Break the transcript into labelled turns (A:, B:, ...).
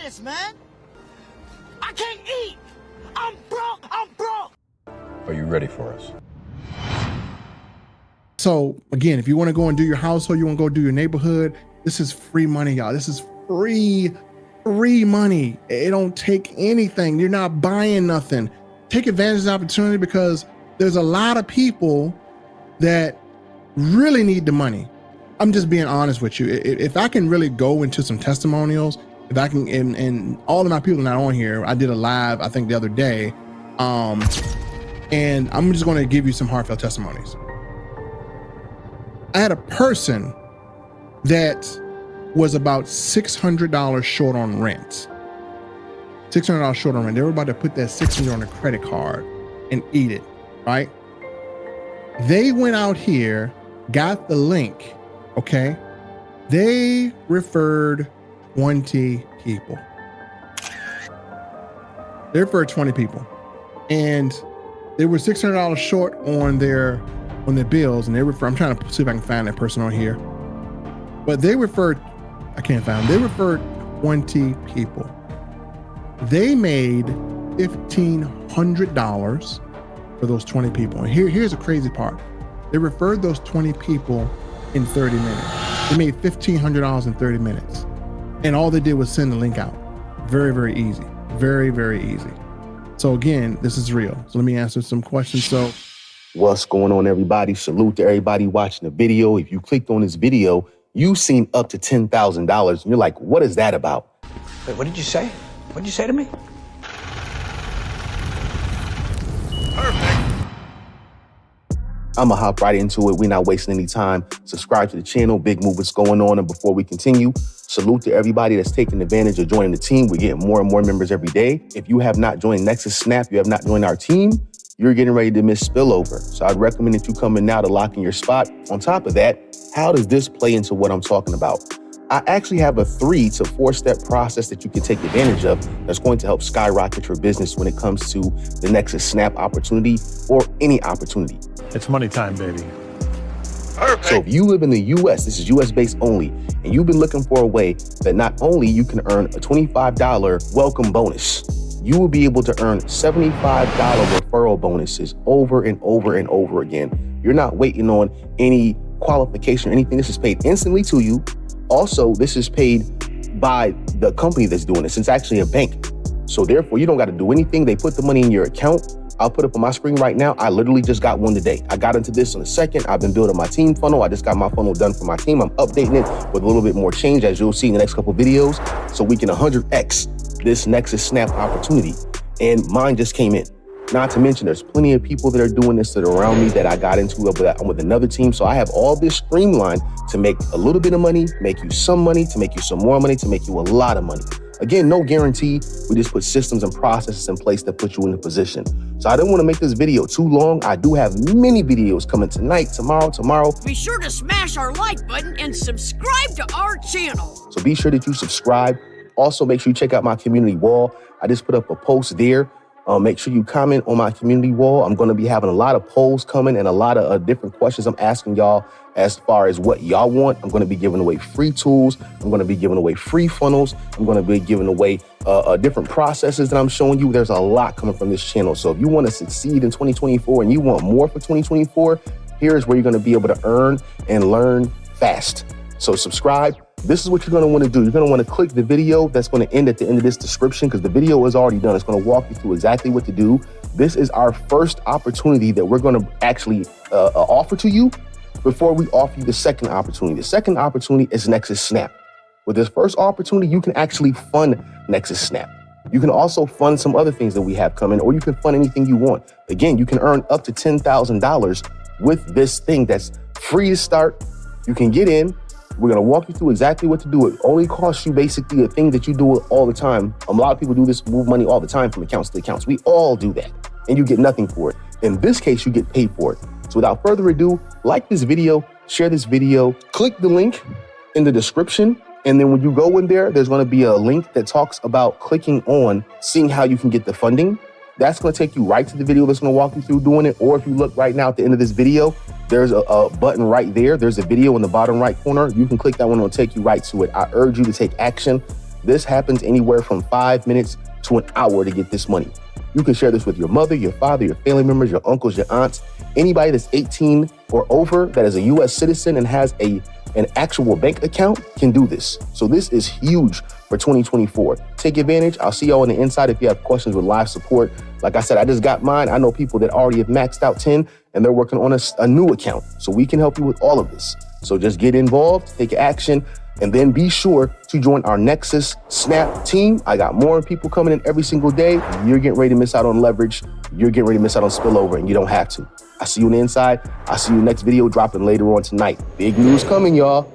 A: this, man. I can't eat. I'm broke. I'm broke.
B: Are you ready for us?
C: So again, if you want to go and do your household, you want to go do your neighborhood, this is free money, y'all. This is free money. It don't take anything. You're not buying nothing. Take advantage of the opportunity because there's a lot of people that really need the money. I'm just being honest with you. If I can really go into some testimonials, if I can, and all of my people not on here, I did a live, I think the other day, and I'm just going to give you some heartfelt testimonies. I had a person that was about $600 short on rent. $600 short on rent. They were about to put that $600 on a credit card and eat it, right? They went out here, got the link, okay? They referred 20 people. They referred 20 people. And they were $600 short on their bills, and they referred, I'm trying to see if I can find that person on here. But they referred, I can't find them. They referred 20 people. They made $1,500 for those 20 people. And here's the crazy part. They referred those 20 people in 30 minutes. They made $1,500 in 30 minutes. And all they did was send the link out. Very, very easy. Very, very easy. So again, this is real. So let me answer some questions. So
D: what's going on, everybody? Salute to everybody watching the video. If you clicked on this video, you've seen up to $10,000 and you're like, what is that about?
E: Wait, what did you say? What did you say to me?
D: I'm gonna hop right into it. We're not wasting any time. Subscribe to the channel. Big movements going on. And before we continue, salute to everybody that's taking advantage of joining the team. We're getting more and more members every day. If you have not joined Nexus Snap, you have not joined our team, you're getting ready to miss spillover. So I'd recommend that you come in now to lock in your spot. On top of that, how does this play into what I'm talking about? I actually have a 3 to 4 step process that you can take advantage of that's going to help skyrocket your business when it comes to the Nexus Snap opportunity or any opportunity.
F: It's money time, baby.
D: Perfect. So if you live in the US, this is US based only, and you've been looking for a way that not only you can earn a $25 welcome bonus, you will be able to earn $75 referral bonuses over and over and over again. You're not waiting on any qualification or anything. This is paid instantly to you. Also, this is paid by the company that's doing this. It's actually a bank. So therefore, you don't got to do anything. They put the money in your account. I'll put up on my screen right now. I literally just got one today. I got into this on the 2nd. I've been building my team funnel. I just got my funnel done for my team. I'm updating it with a little bit more change, as you'll see in the next couple of videos, so we can 100x this Nexus Snap opportunity. And mine just came in. Not to mention, there's plenty of people that are doing this that are around me that I got into I'm with another team. So I have all this streamlined to make a little bit of money, make you some money, to make you some more money, to make you a lot of money. Again, no guarantee. We just put systems and processes in place that put you in a position. So I don't want to make this video too long. I do have many videos coming tonight, tomorrow.
A: Be sure to smash our like button and subscribe to our channel.
D: So be sure that you subscribe. Also, make sure you check out my community wall. I just put up a post there. Make sure you comment on my community wall. I'm going to be having a lot of polls coming and a lot of different questions I'm asking y'all as far as what y'all want. I'm going to be giving away free tools. I'm going to be giving away free funnels. I'm going to be giving away different processes that I'm showing you. There's a lot coming from this channel. So if you want to succeed in 2024 and you want more for 2024, here's where you're going to be able to earn and learn fast. So subscribe. This is what you're going to want to do. You're going to want to click the video that's going to end at the end of this description, because the video is already done. It's going to walk you through exactly what to do. This is our first opportunity that we're going to actually offer to you before we offer you the second opportunity. The second opportunity is Nexus Snap. With this first opportunity, you can actually fund Nexus Snap. You can also fund some other things that we have coming, or you can fund anything you want. Again, you can earn up to $10,000 with this thing that's free to start. You can get in. We're going to walk you through exactly what to do. It only costs you basically a thing that you do all the time. A lot of people do this, move money all the time from accounts to accounts. We all do that, and you get nothing for it. In this case, you get paid for it. So without further ado, like this video, share this video, click the link in the description. And then when you go in there, there's going to be a link that talks about clicking on seeing how you can get the funding. That's going to take you right to the video that's going to walk you through doing it. Or if you look right now at the end of this video, there's a button right there. There's a video in the bottom right corner. You can click that one. It'll take you right to it. I urge you to take action. This happens anywhere from 5 minutes to an hour to get this money. You can share this with your mother, your father, your family members, your uncles, your aunts, anybody that's 18 or over that is a US citizen and has an actual bank account can do this. So this is huge for 2024. Take advantage. I'll see y'all on the inside if you have questions with live support. Like I said, I just got mine. I know people that already have maxed out 10 and they're working on a new account. So we can help you with all of this. So just get involved, take action, and then be sure to join our Nexus Snap team. I got more people coming in every single day. You're getting ready to miss out on leverage. You're getting ready to miss out on spillover, and you don't have to. I see you on the inside. I'll see you next video dropping later on tonight. Big news coming, y'all.